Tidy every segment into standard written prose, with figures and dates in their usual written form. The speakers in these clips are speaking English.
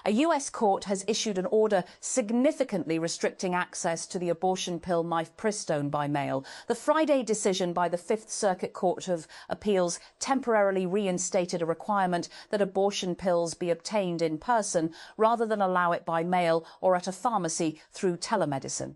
A US court has issued an order significantly restricting access to the abortion pill mifepristone by mail. The Friday decision by the Fifth Circuit Court of Appeals temporarily reinstated a requirement that abortion pills be obtained in person rather than allow it by mail or at a pharmacy through telemedicine.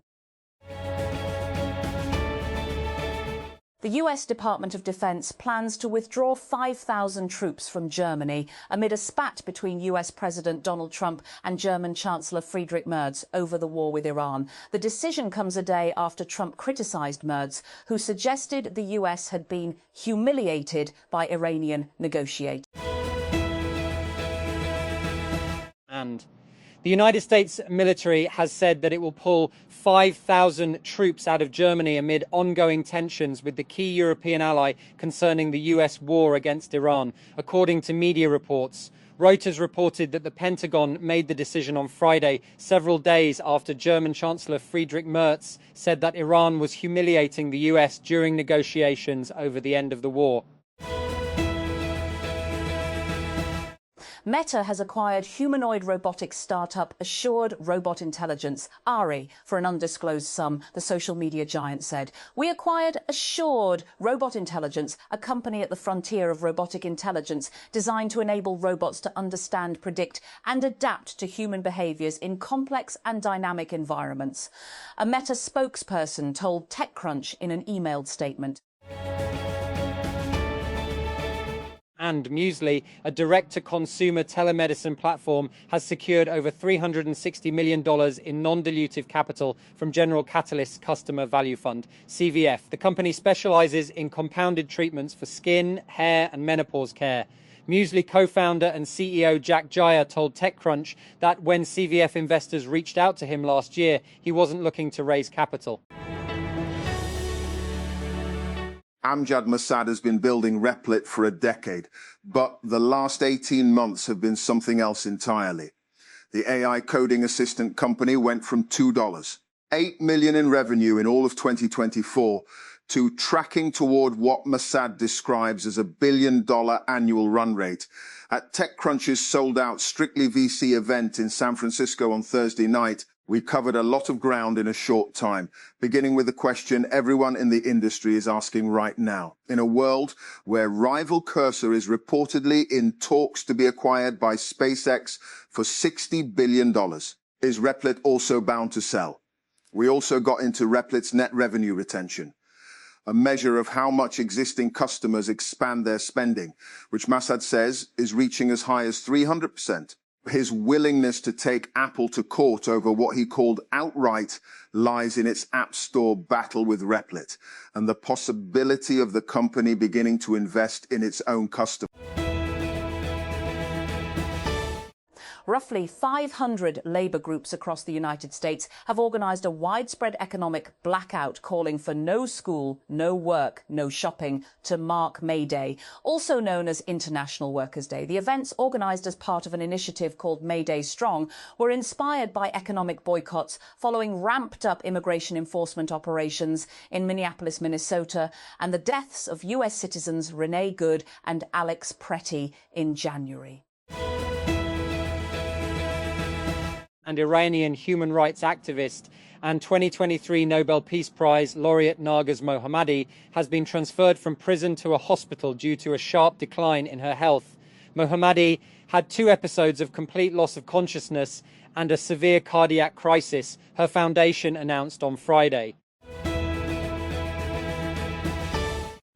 The US Department of Defense plans to withdraw 5,000 troops from Germany amid a spat between US President Donald Trump and German Chancellor Friedrich Merz over the war with Iran. The decision comes a day after Trump criticized Merz, who suggested the US had been humiliated by Iranian negotiators. And the United States military has said that it will pull 5,000 troops out of Germany amid ongoing tensions with the key European ally concerning the US war against Iran, according to media reports. Reuters reported that the Pentagon made the decision on Friday, several days after German Chancellor Friedrich Merz said that Iran was humiliating the US during negotiations over the end of the war. Meta has acquired humanoid robotics startup Assured Robot Intelligence, ARI, for an undisclosed sum, the social media giant said. We acquired Assured Robot Intelligence, a company at the frontier of robotic intelligence designed to enable robots to understand, predict and adapt to human behaviours in complex and dynamic environments. A Meta spokesperson told TechCrunch in an emailed statement. And Muesli, a direct-to-consumer telemedicine platform, has secured over $360 million in non-dilutive capital from General Catalyst's Customer Value Fund, CVF. The company specializes in compounded treatments for skin, hair and menopause care. Muesli co-founder and CEO Jack Jaya told TechCrunch that when CVF investors reached out to him last year, he wasn't looking to raise capital. Amjad Masad has been building Replit for a decade, but the last 18 months have been something else entirely. The AI coding assistant company went from $8 million in revenue in all of 2024 to tracking toward what Masad describes as $1 billion annual run rate. At TechCrunch's sold-out Strictly VC event in San Francisco on Thursday night, we covered a lot of ground in a short time, beginning with the question everyone in the industry is asking right now. In a world where rival Cursor is reportedly in talks to be acquired by SpaceX for $60 billion, is Replit also bound to sell? We also got into Replit's net revenue retention, a measure of how much existing customers expand their spending, which Masad says is reaching as high as 300%. His willingness to take Apple to court over what he called outright lies in its App Store battle with Replit and the possibility of the company beginning to invest in its own customers. Roughly 500 labour groups across the United States have organised a widespread economic blackout calling for no school, no work, no shopping to mark May Day, also known as International Workers' Day. The events, organised as part of an initiative called May Day Strong, were inspired by economic boycotts following ramped-up immigration enforcement operations in Minneapolis, Minnesota, and the deaths of US citizens Renee Good and Alex Pretty in January. And Iranian human rights activist and 2023 Nobel Peace Prize laureate Narges Mohammadi has been transferred from prison to a hospital due to a sharp decline in her health. Mohammadi had 2 episodes of complete loss of consciousness and a severe cardiac crisis, her foundation announced on Friday.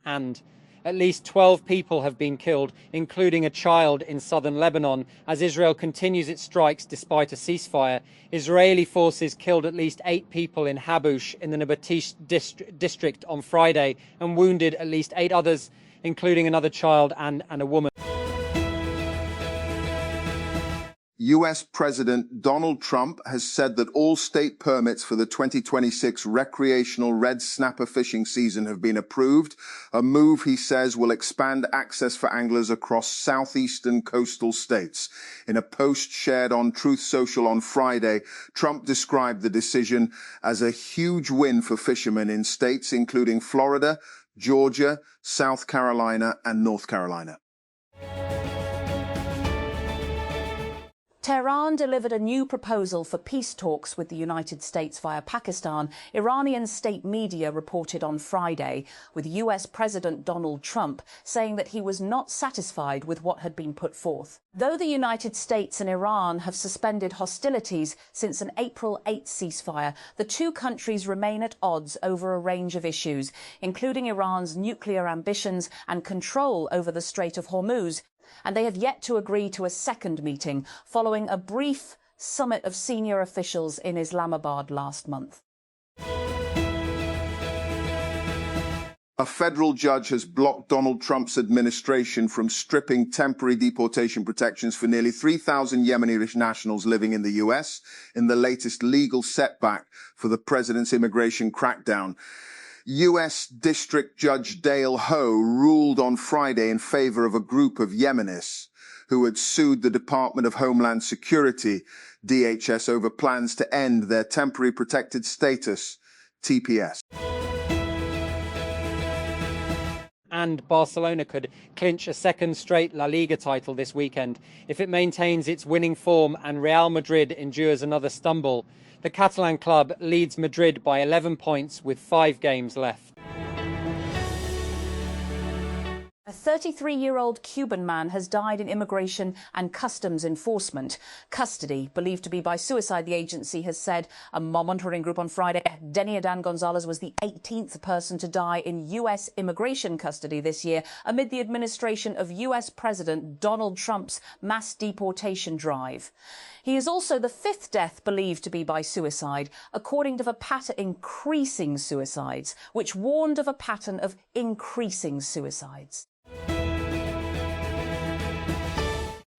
And at least 12 people have been killed, including a child in southern Lebanon, as Israel continues its strikes despite a ceasefire. Israeli forces killed at least 8 people in Habush in the Nabatish district on Friday and wounded at least 8 others, including another child and a woman. US President Donald Trump has said that all state permits for the 2026 recreational red snapper fishing season have been approved, a move he says will expand access for anglers across southeastern coastal states. In a post shared on Truth Social on Friday, Trump described the decision as a huge win for fishermen in states including Florida, Georgia, South Carolina, and North Carolina. Tehran delivered a new proposal for peace talks with the United States via Pakistan, Iranian state media reported on Friday, with US President Donald Trump saying that he was not satisfied with what had been put forth. Though the United States and Iran have suspended hostilities since an April 8 ceasefire, the two countries remain at odds over a range of issues, including Iran's nuclear ambitions and control over the Strait of Hormuz, and they have yet to agree to a second meeting following a brief summit of senior officials in Islamabad last month. A federal judge has blocked Donald Trump's administration from stripping temporary deportation protections for nearly 3,000 Yemeni nationals living in the US in the latest legal setback for the president's immigration crackdown. US District Judge Dale Ho ruled on Friday in favor of a group of Yemenis who had sued the Department of Homeland Security, DHS, over plans to end their temporary protected status, TPS. And Barcelona could clinch a second straight La Liga title this weekend if it maintains its winning form and Real Madrid endures another stumble. The Catalan club leads Madrid by 11 points with 5 games left. A 33-year-old Cuban man has died in immigration and customs enforcement custody, believed to be by suicide, the agency has said. A monitoring group on Friday. Denny Adan Gonzalez was the 18th person to die in U.S. immigration custody this year amid the administration of U.S. President Donald Trump's mass deportation drive. He is also the 5th death believed to be by suicide, according to the pattern increasing suicides, which warned of a pattern of increasing suicides.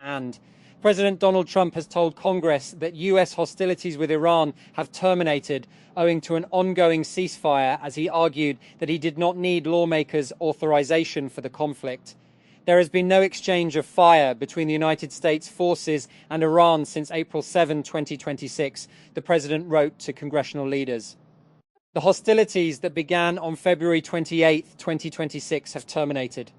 And President Donald Trump has told Congress that US hostilities with Iran have terminated owing to an ongoing ceasefire, as he argued that he did not need lawmakers' authorization for the conflict. There has been no exchange of fire between the United States forces and Iran since April 7, 2026, the president wrote to congressional leaders. The hostilities that began on February 28, 2026 have terminated.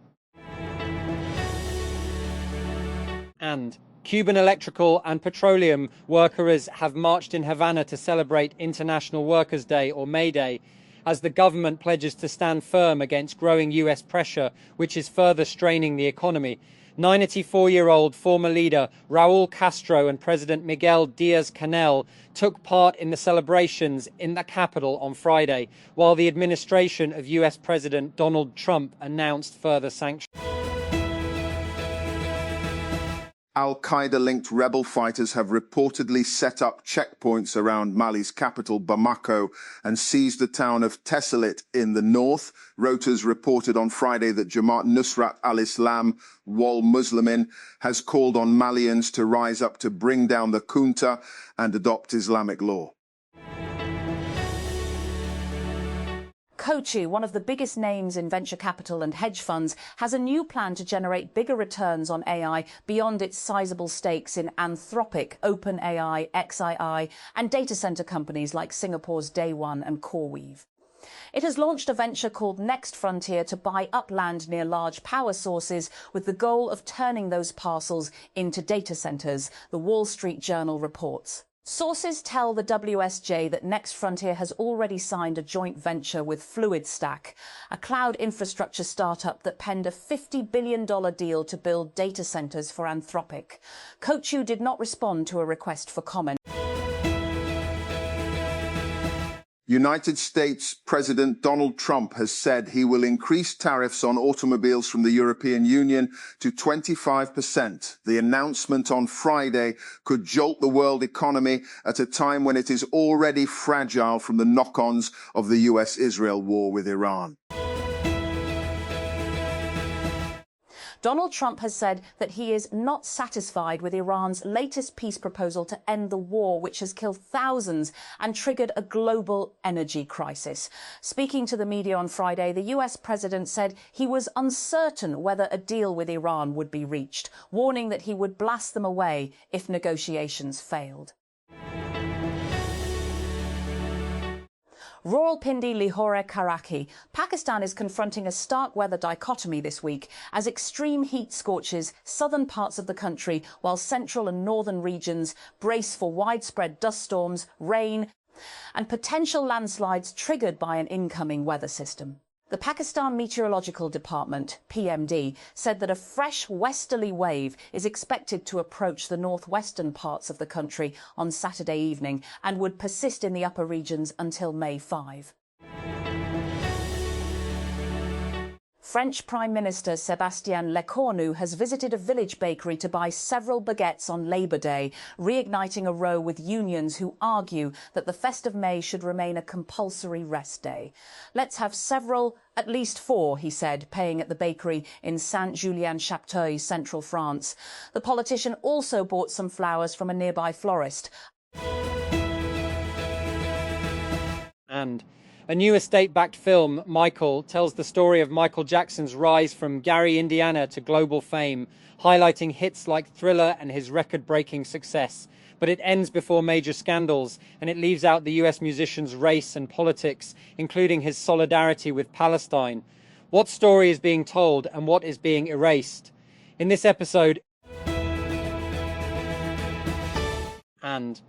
And Cuban electrical and petroleum workers have marched in Havana to celebrate International Workers' Day, or May Day, as the government pledges to stand firm against growing US pressure, which is further straining the economy. 94-year-old former leader Raul Castro and President Miguel Diaz-Canel took part in the celebrations in the capital on Friday, while the administration of US President Donald Trump announced further sanctions. Al-Qaeda-linked rebel fighters have reportedly set up checkpoints around Mali's capital, Bamako, and seized the town of Tessalit in the north. Reuters reported on Friday that Jamaat Nusrat al-Islam wal Muslimin has called on Malians to rise up to bring down the junta and adopt Islamic law. Coatue, one of the biggest names in venture capital and hedge funds, has a new plan to generate bigger returns on AI beyond its sizable stakes in Anthropic, OpenAI, XAI, and data center companies like Singapore's Day One and CoreWeave. It has launched a venture called Next Frontier to buy up land near large power sources with the goal of turning those parcels into data centers, the Wall Street Journal reports. Sources tell the WSJ that Next Frontier has already signed a joint venture with FluidStack, a cloud infrastructure startup that penned a $50 billion deal to build data centers for Anthropic. Coatue did not respond to a request for comment. United States President Donald Trump has said he will increase tariffs on automobiles from the European Union to 25%. The announcement on Friday could jolt the world economy at a time when it is already fragile from the knock-ons of the US-Israel war with Iran. Donald Trump has said that he is not satisfied with Iran's latest peace proposal to end the war, which has killed thousands and triggered a global energy crisis. Speaking to the media on Friday, the US president said he was uncertain whether a deal with Iran would be reached, warning that he would blast them away if negotiations failed. Rawalpindi Lahore Karachi. Pakistan is confronting a stark weather dichotomy this week as extreme heat scorches southern parts of the country while central and northern regions brace for widespread dust storms, rain and potential landslides triggered by an incoming weather system. The Pakistan Meteorological Department, PMD, said that a fresh westerly wave is expected to approach the northwestern parts of the country on Saturday evening and would persist in the upper regions until May 5. French Prime Minister Sébastien Lecornu has visited a village bakery to buy several baguettes on Labour Day, reigniting a row with unions who argue that the Fest of May should remain a compulsory rest day. Let's have several, at least 4, he said, paying at the bakery in Saint-Julien-Chapteuil, central France. The politician also bought some flowers from a nearby florist. And a new estate-backed film, Michael, tells the story of Michael Jackson's rise from Gary, Indiana to global fame, highlighting hits like Thriller and his record-breaking success. But it ends before major scandals, and it leaves out the US musician's race and politics, including his solidarity with Palestine. What story is being told and what is being erased? In this episode, and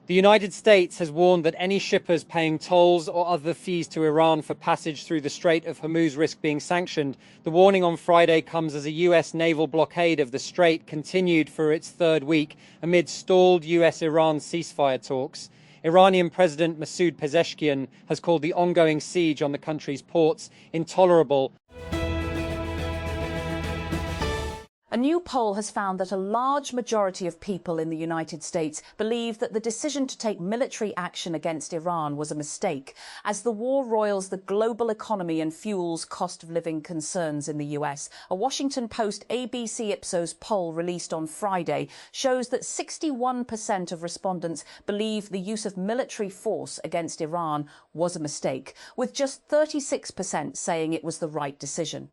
the United States has warned that any shippers paying tolls or other fees to Iran for passage through the Strait of Hormuz risk being sanctioned. The warning on Friday comes as a US naval blockade of the strait continued for its third week amid stalled US-Iran ceasefire talks. Iranian President Masoud Pezeshkian has called the ongoing siege on the country's ports intolerable. A new poll has found that a large majority of people in the United States believe that the decision to take military action against Iran was a mistake, as the war roils the global economy and fuels cost of living concerns in the US. A Washington Post ABC Ipsos poll released on Friday shows that 61% of respondents believe the use of military force against Iran was a mistake, with just 36% saying it was the right decision.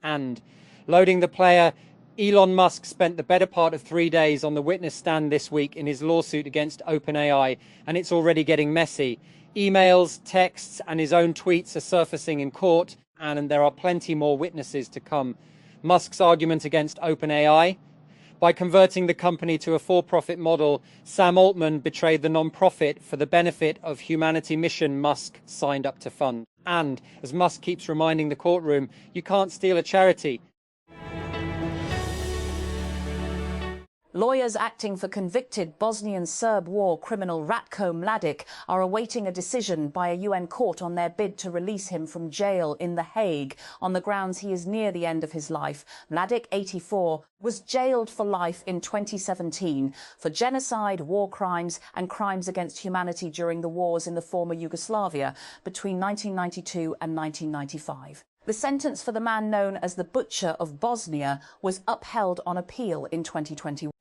And loading the player, Elon Musk spent the better part of 3 days on the witness stand this week in his lawsuit against OpenAI, and it's already getting messy. Emails, texts, and his own tweets are surfacing in court, and there are plenty more witnesses to come. Musk's argument against OpenAI: by converting the company to a for-profit model, Sam Altman betrayed the non-profit for the benefit of humanity mission Musk signed up to fund. And, as Musk keeps reminding the courtroom, you can't steal a charity. Lawyers acting for convicted Bosnian Serb war criminal Ratko Mladic are awaiting a decision by a UN court on their bid to release him from jail in The Hague on the grounds he is near the end of his life. Mladic, 84, was jailed for life in 2017 for genocide, war crimes and crimes against humanity during the wars in the former Yugoslavia between 1992 and 1995. The sentence for the man known as the Butcher of Bosnia was upheld on appeal in 2021.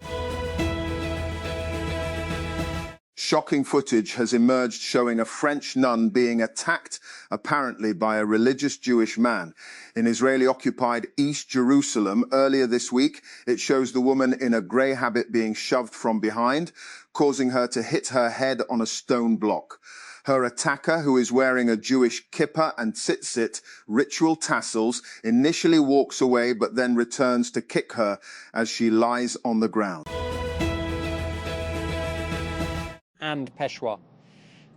Shocking footage has emerged showing a French nun being attacked, apparently by a religious Jewish man. In Israeli-occupied East Jerusalem earlier this week, it shows the woman in a grey habit being shoved from behind, causing her to hit her head on a stone block. Her attacker, who is wearing a Jewish kippah and tzitzit ritual tassels, initially walks away but then returns to kick her as she lies on the ground. And Peshawar.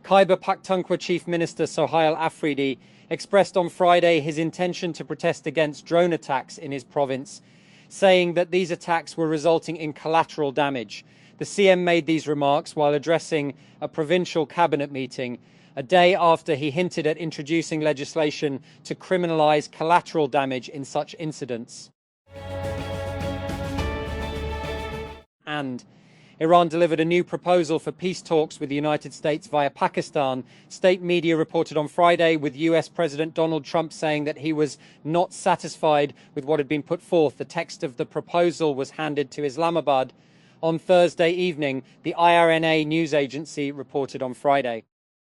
Khyber Pakhtunkhwa Chief Minister Sohail Afridi expressed on Friday his intention to protest against drone attacks in his province, saying that these attacks were resulting in collateral damage. The CM made these remarks while addressing a provincial cabinet meeting, a day after he hinted at introducing legislation to criminalise collateral damage in such incidents. And Iran delivered a new proposal for peace talks with the United States via Pakistan. State media reported on Friday, with US President Donald Trump saying that he was not satisfied with what had been put forth. The text of the proposal was handed to Islamabad on Thursday evening, the IRNA news agency reported on Friday.